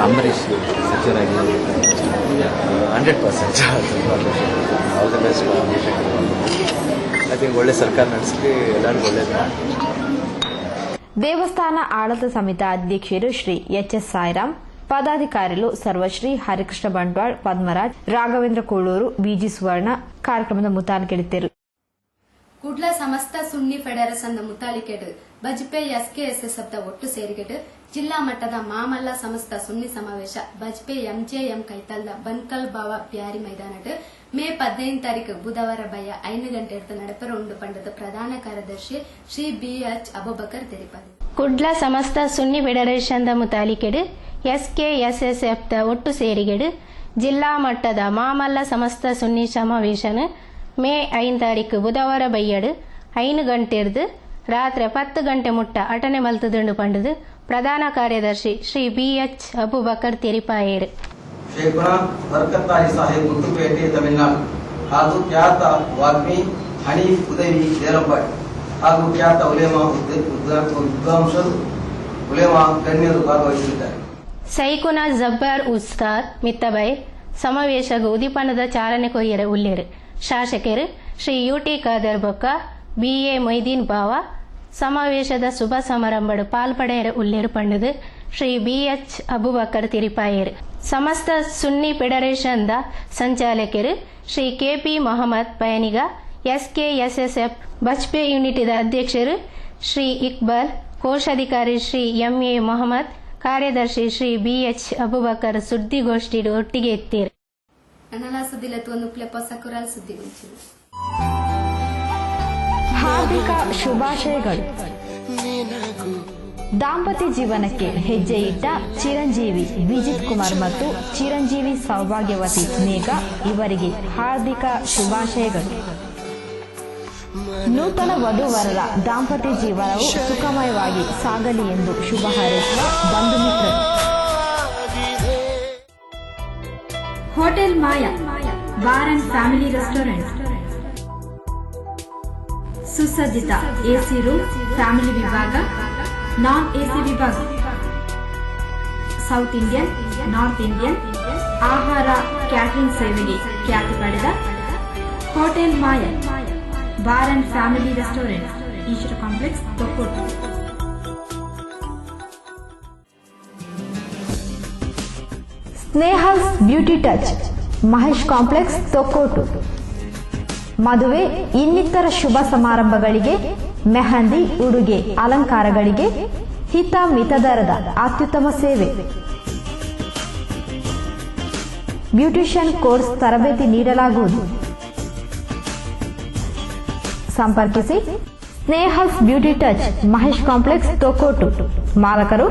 ಅಂಬರೀಷ್ ಸಚಿವರಾಗಿ 100% all the best. I think ಒಳ್ಳೆ ಸರ್ಕಾರ ನಡೆಸಲಿ, ಎಲ್ಲರಿಗೂ ಒಳ್ಳೇದು. ದೇವಸ್ಥಾನ ಆಡಳಿತ ಸಮಿತಿ ಅಧ್ಯಕ್ಷರು ಶ್ರೀ ಎಚ್.ಎಸ್. ಸಾಯಿರಾಮ್, ಪದಾಧಿಕಾರಿಗಳು ಸರ್ವಶ್ರೀ ಹರಿಕೃಷ್ಣ ಬಂಟ್ವಾಳ್, ಪದ್ಮರಾಜ್, ರಾಘವೇಂದ್ರ ಕೋಳೂರು, ಬಿಜಿ ಸುವರ್ಣ ಕಾರ್ಯಕ್ರಮದ ಮುತಾಲಿಕೆಡಿದ್ದರು. ಕುಡ್ಲ ಸಮಸ್ತ ಸುನ್ನಿ ಫೆಡರೇಷನ್ ಮುತಾಲಿಕೆಡು ಬಜ್ಪೆ ಎಸ್ಕೆಎಸ್ಎಸ್ಎಫ್ ಒಟ್ಟು ಸೇರಿಕೆಡು ಜಿಲ್ಲಾ ಮಟ್ಟದ ಮಾಮಲ್ಲ ಸಮಸ್ತ ಸುನ್ನಿ ಸಮಾವೇಶ ಬಜ್ಪೆ ಎಂಜೆಎಂ ಕೈತಲ್ದ ಬನ್ಕಲ್ ಬಾವ ಬ್ಯಾರಿ ಮೈದಾನಡ್ ಮೇ 15 ತಾರೀಕು ಬುಧವಾರ ಬಯ್ಯ 5 ಗಂಟೆ ನಡಪರ ಉಂಡು ಪಂಡದ ಪ್ರಧಾನ ಕಾರ್ಯದರ್ಶಿ ಶ್ರೀ BH ಅಬೂಬಕರ್ ತೆರಿಪದೆ. ಕುಡ್ಲ ಸಮಸ್ತ ಸುನ್ನಿ ಫೆಡರೇಷನ್ ಮುತಾಲಿಕೆಡು ಎಸ್ಕೆಎಸ್ಎಸ್ಎಫ್ ಒಟ್ಟು ಸೇರಿಕೆಡು ಜಿಲ್ಲಾ ಮಟ್ಟದ ಮಾಮಲ್ಲ ಸಮಸ್ತ ಸುನ್ನಿ ಸಮಾವೇಶನ ಮೇ 5 ತಾರೀಕು ಬುಧವಾರ ಬೈಯಡು 5 ಗಂಟೆ ರಾತ್ರಿ 10 ಗಂಟೆ ಮುಟ್ಟ ಅಟನೆ ಮಲ್ತದುಂಡು ಪಂಡದು ಪ್ರಧಾನ ಕಾರ್ಯದರ್ಶಿ ಶ್ರೀ BH ಅಬೂಬಕರ್ ತೆರಿಪಾಯೇರು. ಶೇಖುನಾ ಬರ್ಕತ್ತಾಯಿ ಸಾಹೇಬ್ ಮುತ್ತುಪೇಟೆ ತಮಿಳುನಾಡು ಹಾಗೂ ಖ್ಯಾತ ವಾಗ್ಮಿ ಹನೀಫ್ ಉದವಿ ದೇರಪ್ಪಾಡಿ ಹಾಗೂ ಖ್ಯಾತ ಉಲೇಮಾ ವಿದ್ವಾಂಸರು ಉಲೇಮಾ ಗಣ್ಯರು ಭಾಗವಹಿಸಿದ್ದಾರೆ. ಸೈಕುನಾ ಜಬ್ಬಾರ್ ಉಸ್ತಾದ್ ಮಿತ್ತಬೈ ಸಮಾವೇಶಗ ಉದಿಪನದ ಚಾಲನೆ ಕೊಯ್ಯರ ಉಲ್ಲೇರು. ಶಾಸಕರು ಶ್ರೀ UT ಖಾದರ್ ಬೊಕ್ಕ BA ಮೊಯ್ದೀನ್ ಬಾವ ಸಮಾವೇಶದ ಶುಭ ಸಮಾರಂಭಡು ಪಾಲ್ಪಡೆಯರ ಉಲ್ಲೇರು ಪಂಡದು ಶ್ರೀ BH ಅಬೂಬಕರ್ ತಿರಿಪಾಯರು. ಸಮಸ್ತ ಸುನ್ನಿ ಫೆಡರೇಷನ್ ಸಂಚಾಲಕರು ಶ್ರೀ KP ಮೊಹಮ್ಮದ್ ಪಯನಿಗ, SKSSF ಬಜ್ಪೆ ಯೂನಿಟಿದ ಅಧ್ಯಕ್ಷರು ಶ್ರೀ ಇಕ್ಬಾಲ್, ಕೋಶಾಧಿಕಾರಿ ಶ್ರೀ MA ಮೊಹಮ್ಮದ್, ಕಾರ್ಯದರ್ಶಿ ಶ್ರೀ BH ಅಬೂಬಕರ್ ಸುದ್ದಿಗೋಷ್ಠಿ ಒಟ್ಟಿಗೆ ಎತ್ತೀರು. ಹಾರ್ದಿಕ ಶುಭಾಶಯಗಳು. ದಾಂಪತ್ಯ ಜೀವನಕ್ಕೆ ಹೆಜ್ಜೆ ಇಟ್ಟ ಚಿರಂಜೀವಿ ವಿಜಿತ್ ಕುಮಾರ್ ಮತ್ತು ಚಿರಂಜೀವಿ ಸೌಭಾಗ್ಯವತಿ ಮೇಘ ಇವರಿಗೆ ಹಾರ್ದಿಕ ಶುಭಾಶಯಗಳು. ನೂತನ ವಧುವರರ ದಾಂಪತ್ಯ ಜೀವನವು ಸುಖಮಯವಾಗಿ ಸಾಗಲಿ ಎಂದು ಶುಭ ಹಾರೈಸುವ ಬಂಧು ಮಿತ್ರರು. Hotel Maya bar and family restaurant, ಸುಸಜ್ಜಿತ AC ರೂಮ್, ಫ್ಯಾಮಿಲಿ ವಿಭಾಗ, ನಾನ್ AC ವಿಭಾಗ, ಸೌತ್ ಇಂಡಿಯನ್, ನಾರ್ತ್ ಇಂಡಿಯನ್ ಆಹಾರ ಕ್ಯಾಟರಿಂಗ್ ಸೇವೆಗೆ ಖ್ಯಾತಿ ಪಡೆದ hotel Maya bar and family restaurant, Eshwara complex, Thokkottu. Snehal's beauty touch, Mahesh complex, Thokkottu. ಮದುವೆ ಇನ್ನಿತರ ಶುಭ ಸಮಾರಂಭಗಳಿಗೆ ಮೆಹಂದಿ, ಉಡುಗೆ, ಅಲಂಕಾರಗಳಿಗೆ ಹಿತ ಮಿತ ದರದ ಅತ್ಯುತ್ತಮ ಸೇವೆ. ಬ್ಯೂಟಿಷಿಯನ್ ಕೋರ್ಸ್ ತರಬೇತಿ ನೀಡಲಾಗುವುದು. ಸಂಪರ್ಕಿಸಿ ಸ್ನೇಹಲ್ಸ್ beauty touch, Mahesh complex, Thokkottu. ಮಾಲಕರು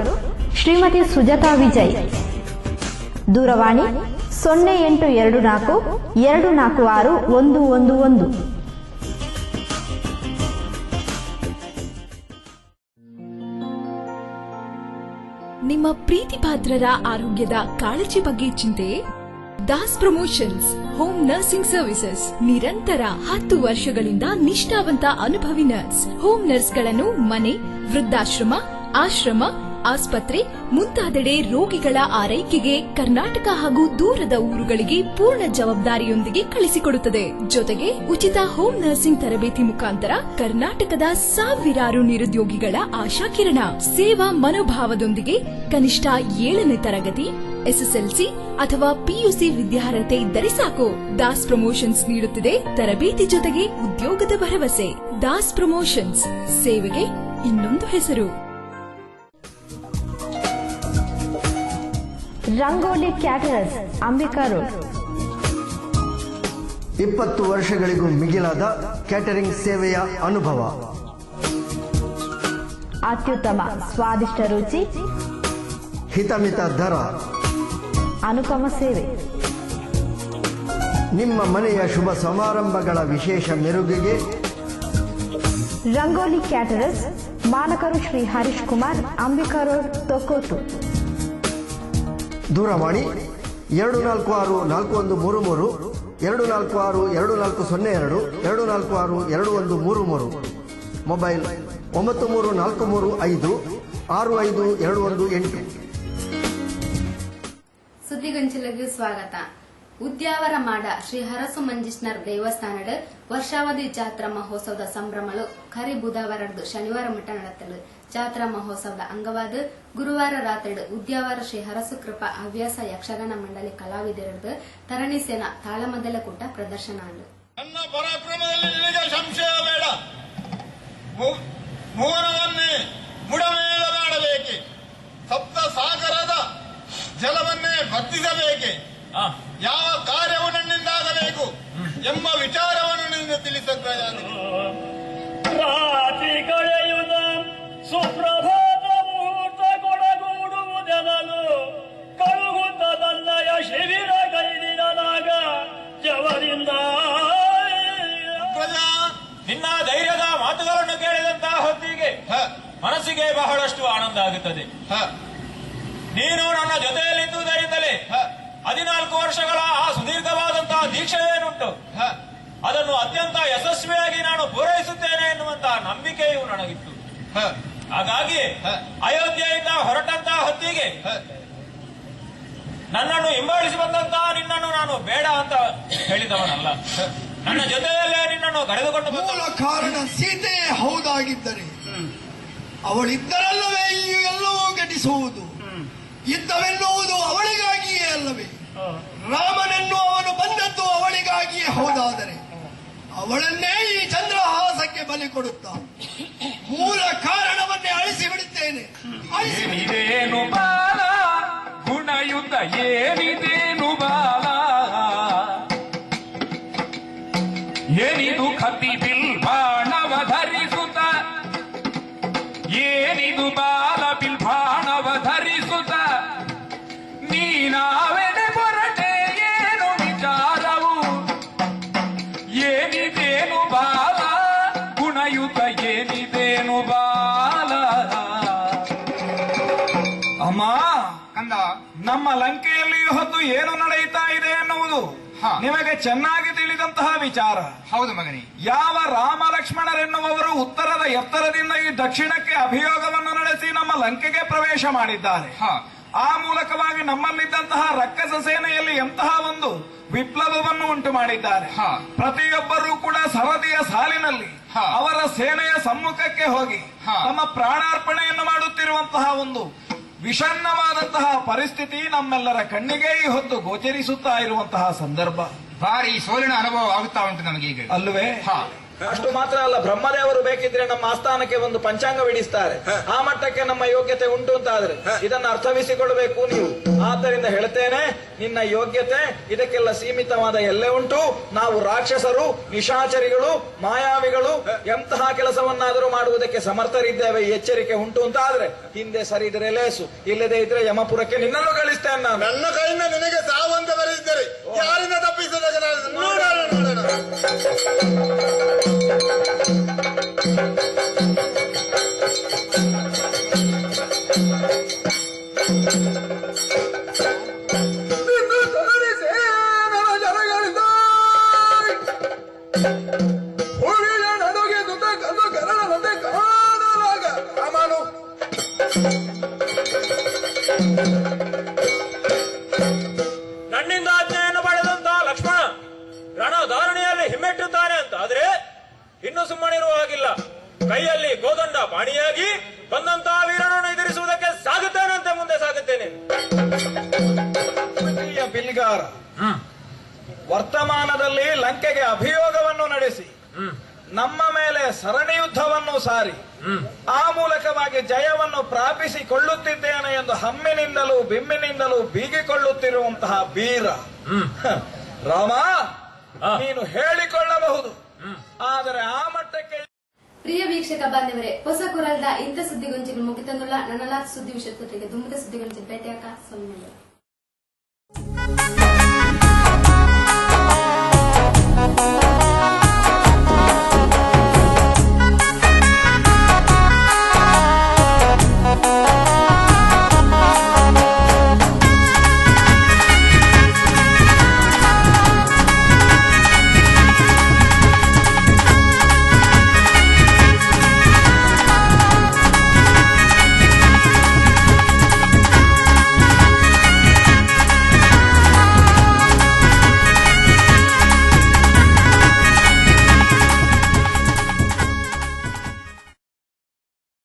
ಶ್ರೀಮತಿ ಸುಜಾತಾ ವಿಜಯ್. ದೂರವಾಣಿ 0824 246 111. ನಿಮ್ಮ ಪ್ರೀತಿ ಪಾತ್ರರ ಆರೋಗ್ಯದ ಕಾಳಜಿ ಬಗ್ಗೆ ಚಿಂತೆ? Das promotions home nursing services ನಿರಂತರ 10 ವರ್ಷಗಳಿಂದ ನಿಷ್ಠಾವಂತ ಅನುಭವಿ ನರ್ಸ್. ಹೋಮ್ ನರ್ಸ್ಗಳನ್ನು ಮನೆ, ವೃದ್ಧಾಶ್ರಮ, ಆಶ್ರಮ, ಆಸ್ಪತ್ರೆ ಮುಂತಾದೆಡೆ ರೋಗಿಗಳ ಆರೈಕೆಗೆ ಕರ್ನಾಟಕ ಹಾಗೂ ದೂರದ ಊರುಗಳಿಗೆ ಪೂರ್ಣ ಜವಾಬ್ದಾರಿಯೊಂದಿಗೆ ಕಳಿಸಿಕೊಡುತ್ತದೆ. ಜೊತೆಗೆ ಉಚಿತ ಹೋಮ್ ನರ್ಸಿಂಗ್ ತರಬೇತಿ ಮುಖಾಂತರ ಕರ್ನಾಟಕದ ಸಾವಿರಾರು ನಿರುದ್ಯೋಗಿಗಳ ಆಶಾಕಿರಣ. ಸೇವಾ ಮನೋಭಾವದೊಂದಿಗೆ ಕನಿಷ್ಠ 7ನೇ ತರಗತಿ, ಎಸ್ಎಸ್ಎಲ್ಸಿ ಅಥವಾ ಪಿಯುಸಿ ವಿದ್ಯಾರ್ಹತೆ ಇದ್ದರೆ ಸಾಕು. ದಾಸ್ ಪ್ರಮೋಷನ್ಸ್ ನೀಡುತ್ತಿದೆ ತರಬೇತಿ ಜೊತೆಗೆ ಉದ್ಯೋಗದ ಭರವಸೆ. ದಾಸ್ ಪ್ರಮೋಷನ್ಸ್, ಸೇವೆಗೆ ಇನ್ನೊಂದು ಹೆಸರು. Rangoli Caterers, Ambika Road. 20 ವರ್ಷಗಳಿಗೂ ಮಿಗಿಲಾದ ಕ್ಯಾಟರಿಂಗ್ ಸೇವೆಯ ಅನುಭವ. ಅತ್ಯುತ್ತಮ ಸ್ವಾದಿಷ್ಟ ರುಚಿ, ಹಿತಮಿತ ದರ, ಅನುಪಮ ಸೇವೆ. ನಿಮ್ಮ ಮನೆಯ ಶುಭ ಸಮಾರಂಭಗಳ ವಿಶೇಷ ಮೆರುಗಿಗೆ ರಂಗೋಲಿ ಕ್ಯಾಟರರ್ಸ್, ಮಾಲಕರು ಶ್ರೀ ಹರೀಶ್ ಕುಮಾರ್, ಅಂಬಿಕಾ ರೋಡ್, ತೊಕ್ಕೋಟು. ದೂರವಾಣಿ 246-4133, 246-2402, 246-2133. ಮೊಬೈಲ್ 9343565218. ಸುದ್ದಿಗಂಚಿಲಗೆ ಸ್ವಾಗತ. ಉದ್ಯಾವರ ಮಾಡ ಶ್ರೀ ಹರಸು ಮಂಜಿಷ್ಣರ್ ದೇವಸ್ಥಾನದ ವರ್ಷಾವಧಿ ಜಾತ್ರಾ ಮಹೋತ್ಸವದ ಸಂಭ್ರಮಲು ಕರಿ ಬುಧವಾರದ್ದು ಶನಿವಾರ ಮಟ್ಟ ನಡೆತಲು. ಜಾತ್ರಾ ಮಹೋತ್ಸವದ ಅಂಗವಾದ ಗುರುವಾರ ರಾತ್ರಿ ಉದ್ಯಾವರ ಶ್ರೀ ಹರಸು ಕೃಪಾ ಹವ್ಯಾಸ ಯಕ್ಷಗಾನ ಮಂಡಳಿ ಕಲಾವಿದರದ್ದು ತರಣಿ ಸೇನಾ ತಾಳಮದ್ದಲೆ ಕೂಟ ಪ್ರದರ್ಶನ. ನನ್ನ ಪರಾಕ್ರಮದಲ್ಲಿ ನಿನಗೆ ಸಂಶಯ ಬೇಡ. ಮೋಹನವನ್ನೇ ಮುಡಮೇಳ ಮಾಡಬೇಕೆ, ಸಪ್ತ ಸಾಗರದ ಜಲವನ್ನೇ ವರ್ತಿಸಬೇಕೆ, ಯಾವ ಕಾರ್ಯವು ನನ್ನಿಂದಾಗಬೇಕು ಎಂಬ ವಿಚಾರವನ್ನು ನಿನ್ನ ತಿಳಿಸಬೇಕಾಗಿದೆ. ರಾತ್ರಿ ಕಳೆಯುದ ಸುಪ್ರಭಾತ ಮುಹೂರ್ತ ಕೊಡಗೂಡುವುದೆನಲು ಕಳುಗುತ್ತ ತನ್ನಯ ಶಿಬಿರ ಕೈದಿದನಾಗ ಜವರಿಂದ. ಪ್ರಜಾ, ನಿನ್ನ ಧೈರ್ಯದ ಮಾತುಗಳನ್ನು ಕೇಳಿದಂತಹ ಹೊತ್ತಿಗೆ ಮನಸ್ಸಿಗೆ ಬಹಳಷ್ಟು ಆನಂದ ಆಗುತ್ತದೆ. ನೀನು ನನ್ನ ಜೊತೆಯಲ್ಲಿದ್ದುದರಿಂದಲೇ 14 ವರ್ಷಗಳ ಆ ಸುದೀರ್ಘವಾದಂತಹ ದೀಕ್ಷೆ ಏನುಂಟು ಅದನ್ನು ಅತ್ಯಂತ ಯಶಸ್ವಿಯಾಗಿ ನಾನು ಪೂರೈಸುತ್ತೇನೆ ಎನ್ನುವಂತಹ ನಂಬಿಕೆಯು ನನಗಿತ್ತು. ಹಾಗಾಗಿ ಅಯೋಧ್ಯೆಯಿಂದ ಹೊರಟಂತಹ ಹೊತ್ತಿಗೆ ನನ್ನನ್ನು ಹಿಂಬಾಲಿಸಿ ಬಂದಂತಹ ನಿನ್ನನ್ನು ನಾನು ಬೇಡ ಅಂತ ಹೇಳಿದವನಲ್ಲ. ನನ್ನ ಜೊತೆಯಲ್ಲೇ ನಿನ್ನನ್ನು ಕರೆದುಕೊಂಡು ಮೂಲ ಕಾರಣ ಸೀತೆಯೇ ಹೌದಾಗಿದ್ದರೆ ಅವಳಿದ್ದರಲ್ಲವೇ ಈ ಎಲ್ಲವೂ ಘಟಿಸುವುದು. ಇದ್ದವೆನ್ನುವುದು ಅವಳಿಗಾಗಿಯೇ ಅಲ್ಲವೇ? ರಾಮನೆನ್ನುವವನು ಬಂದದ್ದು ಅವಳಿಗಾಗಿಯೇ ಹೌದಾದರೆ ಅವಳನ್ನೇ ಈ ಚಂದ್ರಹಾಸಕ್ಕೆ ಬಲಿ ಕೊಡುತ್ತಾ ಮೂಲ ಕಾರಣವನ್ನೇ ಅಳಿಸಿ ಬಿಡುತ್ತೇನೆ. ಏನಿದೇನು ಬಾಲ ಗುಣಯುತ, ಏನಿದೇನು ಬಾಲ, ಏನಿದು ಕತ್ತಿ ಬಿಲ್ ಬಾಣವ ಧರಿಸುತ್ತ, ಏನಿದು ಬಾಲ ಬಿಲ್ ಬಾಣವ ಧರಿಸುತ್ತ, ನೀನಾವೆಡೆ ಹೊರಟೆ ಏನು ವಿಚಾರವು, ಏನಿದೇನು ಬಾಲ ಗುಣಯುತ, ಏನಿದೇನು ಬಾಲ. ಅಮ್ಮ ಕಂದ, ನಮ್ಮ ಲಂಕೆಯಲ್ಲಿ ಹೊತ್ತು ಏನು ನಡೆಯುತ್ತಾ ಇದೆ ಎನ್ನುವುದು ನಿಮಗೆ ಚೆನ್ನಾಗಿ ತಿಳಿದಂತಹ ವಿಚಾರ. ಹೌದು ಮಗನಿ. ಯಾವ ರಾಮ ಲಕ್ಷ್ಮಣರೆನ್ನುವವರು ಉತ್ತರದ ಎತ್ತರದಿಂದ ಈ ದಕ್ಷಿಣಕ್ಕೆ ಅಭಿಯೋಗವನ್ನು ನಡೆಸಿ ನಮ್ಮ ಲಂಕೆಗೆ ಪ್ರವೇಶ ಮಾಡಿದ್ದಾರೆ. ಆ ಮೂಲಕವಾಗಿ ನಮ್ಮಲ್ಲಿದ್ದಂತಹ ರಕ್ಕಸ ಸೇನೆಯಲ್ಲಿ ಎಂತಹ ಒಂದು ವಿಪ್ಲವವನ್ನು ಉಂಟು ಮಾಡಿದ್ದಾರೆ. ಪ್ರತಿಯೊಬ್ಬರೂ ಕೂಡ ಸರದಿಯ ಸಾಲಿನಲ್ಲಿ ಅವರ ಸೇನೆಯ ಸಮ್ಮುಖಕ್ಕೆ ಹೋಗಿ ತಮ್ಮ ಪ್ರಾಣಾರ್ಪಣೆಯನ್ನು ಮಾಡುತ್ತಿರುವಂತಹ ಒಂದು ವಿಷಣ್ಣವಾದಂತಹ ಪರಿಸ್ಥಿತಿ ನಮ್ಮೆಲ್ಲರ ಕಣ್ಣಿಗೆ ಈ ಹೊತ್ತು ಗೋಚರಿಸುತ್ತಾ ಇರುವಂತಹ ಸಂದರ್ಭ. ಭಾರಿ ಸೋಲಿನ ಅನುಭವ ಆಗುತ್ತಾ ಉಂಟು ನಮಗೆ ಈಗ, ಅಲ್ಲವೇ? ಅಷ್ಟು ಮಾತ್ರ ಅಲ್ಲ, ಬ್ರಹ್ಮದೇವರು ಬೇಕಿದ್ರೆ ನಮ್ಮ ಆಸ್ಥಾನಕ್ಕೆ ಒಂದು ಪಂಚಾಂಗವಿಡಿಸ್ತಾರೆ. ಆ ಮಟ್ಟಕ್ಕೆ ನಮ್ಮ ಯೋಗ್ಯತೆ ಉಂಟು ಅಂತಾದ್ರೆ ಇದನ್ನು ಅರ್ಥವಿಸಿಕೊಳ್ಳಬೇಕು ನೀವು. ಆದ್ದರಿಂದ ಹೇಳ್ತೇನೆ, ನಿನ್ನ ಯೋಗ್ಯತೆ ಇದಕ್ಕೆಲ್ಲ ಸೀಮಿತವಾದ ಎಲ್ಲೇ ಉಂಟು. ನಾವು ರಾಕ್ಷಸರು, ನಿಶಾಚರಿಗಳು, ಮಾಯಾವಿಗಳು, ಎಂತಹ ಕೆಲಸವನ್ನಾದರೂ ಮಾಡುವುದಕ್ಕೆ ಸಮರ್ಥರಿದ್ದೇವೆ. ಎಚ್ಚರಿಕೆ ಉಂಟು ಅಂತಾದ್ರೆ ಹಿಂದೆ ಸರಿದರೆ ಲೇಸು, ಇಲ್ಲದೆ ಇದ್ರೆ ಯಮಪುರಕ್ಕೆ ನಿನ್ನನ್ನು ಕಳಿಸ್ತೇನೆ ನಾನು. ನನ್ನ ಕೈಯಿಂದ ನಿನಗೆ ಸಾವಂತ ಬರೆದಿದ್ದರೆ ಯಾರಿಂದ ತಪ್ಪಿಸದಾಗ ನೋಡೋಣ. ನನ್ನಿಂದ ಆಜ್ಞೆಯನ್ನು ಪಡೆದಂತಹ ಲಕ್ಷ್ಮಣ ರಣಧಾರಣೆಯಲ್ಲಿ ಹಿಮ್ಮೆಟ್ಟುತ್ತಾನೆ ಅಂತ ಆದ್ರೆ ಇನ್ನು ಸುಮ್ಮನಿರುವ ಹಾಗಿಲ್ಲ. ಕೈಯಲ್ಲಿ ಗೋದಂಡ ಪಾಣಿಯಾಗಿ ಬಂದಂತಹ ವೀರನನ್ನು ಎದುರಿಸುವುದಕ್ಕೆ ಸಾಗುತ್ತೇನಂತೆ ಮುಂದೆ ಸಾಗುತ್ತೇನೆ. ವರ್ತಮಾನದಲ್ಲಿ ಲಂಕೆಗೆ ಅಭಿಯೋಗವನ್ನು ನಡೆಸಿ ನಮ್ಮ ಮೇಲೆ ಸರಣಿ ಯುದ್ಧವನ್ನು ಸಾರಿ ಆ ಮೂಲಕವಾಗಿ ಜಯವನ್ನು ಪ್ರಾಪಿಸಿಕೊಳ್ಳುತ್ತಿದ್ದೇನೆ ಎಂದು ಹಮ್ಮಿನಿಂದಲೂ ಬಿಮ್ಮಿನಿಂದಲೂ ಬೀಗಿಕೊಳ್ಳುತ್ತಿರುವಂತಹ ಬೀರ ರಾಮ, ನೀನು ಹೇಳಿಕೊಳ್ಳಬಹುದು, ಆದರೆ ಆ ಮಟ್ಟಕ್ಕೆ. ಪ್ರಿಯ ವೀಕ್ಷಕ ಬಾಂಧವರೇ, ಹೊಸ ಕುರಲ್ದ ಇಂಥ ಸುದ್ದಿಗೊಂಚಿನ ಮುಗಿತಂದುಳ್ಳ ನನ್ನ ಸುದ್ದಿ ವಿಷಯಕ್ಕೆ ದುಂಬದ ಸುದ್ದಿಗೊಂಚಿನ ಭೇಟಿಯಾಕ ಸಮಯ.